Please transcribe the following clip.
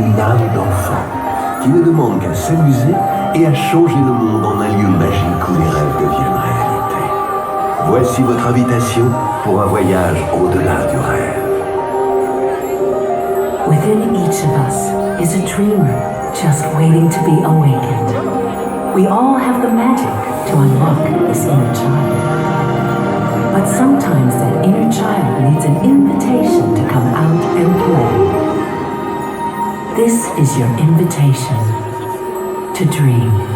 une âme d'enfant qui ne demande qu'à s'amuser et à changer le monde en un lieu magique où les rêves deviennent réalité. Voici votre invitation pour un voyage au-delà du rêve. Within each of us is a dreamer just waiting to be awakened. We all have the magic to unlock this inner child. But sometimes that inner child needs an invitation to come out and play. This is your invitation to dream.